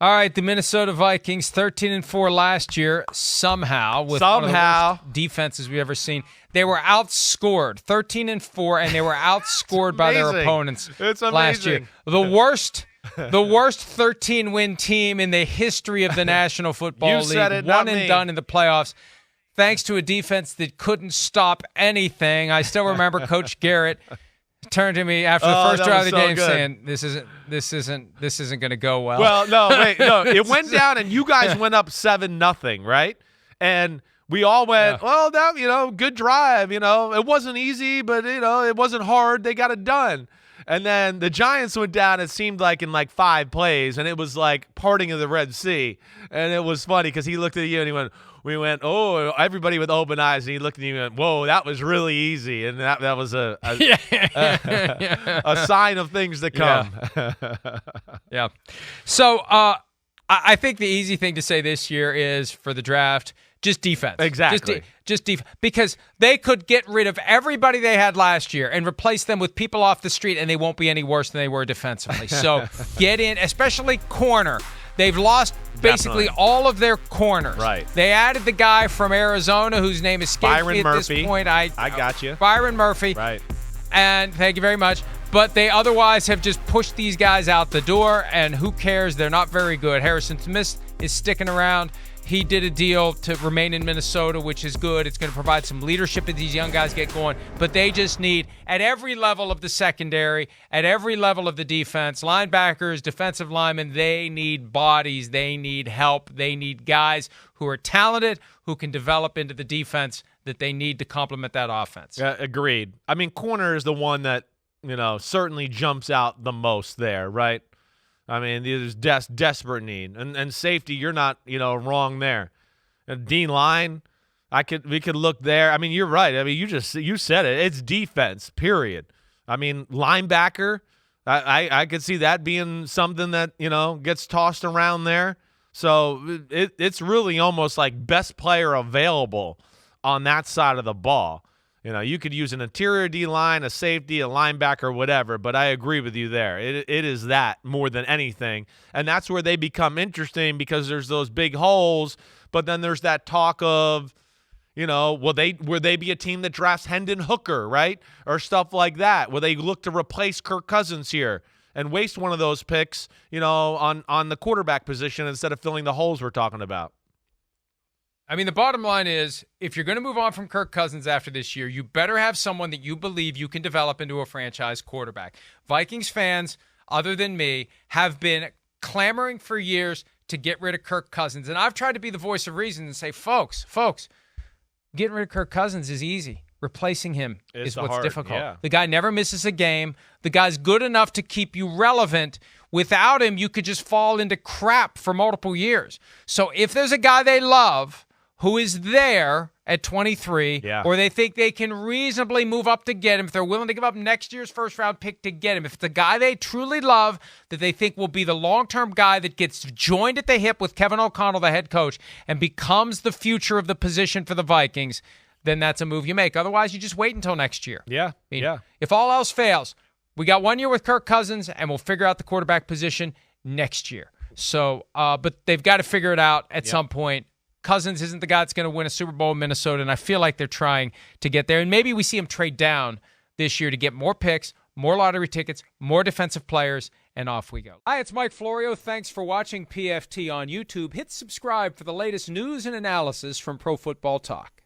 All right, the Minnesota Vikings, 13-4 last year, somehow, with one of the worst defenses we've ever seen. They were outscored, 13-4, and they were outscored by their opponents last year. The worst 13-win team in the history of the National Football League, one and done in the playoffs, thanks to a defense that couldn't stop anything. I still remember Coach Garrett turned to me after the first drive of the game saying, "This isn't going to go well." Well, no, it went down and you guys went up 7-0, right? And we all went, "Well, that good drive. It wasn't easy, but it wasn't hard. They got it done." And then the Giants went down. It seemed like in 5 plays, and it was like parting of the Red Sea. And it was funny because he looked at you and we went, oh, everybody with open eyes. And he looked at you and went, whoa, that was really easy. And that was a sign of things to come. Yeah. So I think the easy thing to say this year is for the draft, just defense. Exactly. Just defense. Because they could get rid of everybody they had last year and replace them with people off the street, and they won't be any worse than they were defensively. So get in, especially corner. They've lost basically all of their corners. Right. They added the guy from Arizona whose name escapes me at this point. I got you. Byron Murphy. Right. And thank you very much. But they otherwise have just pushed these guys out the door, and who cares? They're not very good. Harrison Smith is sticking around. He did a deal to remain in Minnesota, which is good. It's going to provide some leadership as these young guys get going. But they just need, at every level of the secondary, at every level of the defense, linebackers, defensive linemen, they need bodies. They need help. They need guys who are talented, who can develop into the defense that they need to complement that offense. Yeah, agreed. I mean, corner is the one that, certainly jumps out the most there, right? I mean, there's desperate need. And safety, you're not, wrong there. And Dean line, we could look there. I mean, you're right. I mean, you said it. It's defense, period. I mean, linebacker, I could see that being something that, gets tossed around there. So it's really almost like best player available on that side of the ball. You could use an interior D-line, a safety, a linebacker, whatever, but I agree with you there. It is that more than anything, and that's where they become interesting because there's those big holes, but then there's that talk of, will they be a team that drafts Hendon Hooker, right, or stuff like that? Will they look to replace Kirk Cousins here and waste one of those picks, on the quarterback position instead of filling the holes we're talking about? I mean, the bottom line is, if you're going to move on from Kirk Cousins after this year, you better have someone that you believe you can develop into a franchise quarterback. Vikings fans, other than me, have been clamoring for years to get rid of Kirk Cousins. And I've tried to be the voice of reason and say, folks, getting rid of Kirk Cousins is easy. Replacing him is what's difficult. Yeah. The guy never misses a game. The guy's good enough to keep you relevant. Without him, you could just fall into crap for multiple years. So if there's a guy they love who is there at 23, or they think they can reasonably move up to get him, if they're willing to give up next year's first-round pick to get him, if it's a guy they truly love that they think will be the long-term guy that gets joined at the hip with Kevin O'Connell, the head coach, and becomes the future of the position for the Vikings, then that's a move you make. Otherwise, you just wait until next year. Yeah, If all else fails, we got 1 year with Kirk Cousins, and we'll figure out the quarterback position next year. So, but they've got to figure it out at some point. Cousins isn't the guy that's going to win a Super Bowl in Minnesota, and I feel like they're trying to get there. And maybe we see him trade down this year to get more picks, more lottery tickets, more defensive players, and off we go. Hi, it's Mike Florio. Thanks for watching PFT on YouTube. Hit subscribe for the latest news and analysis from Pro Football Talk.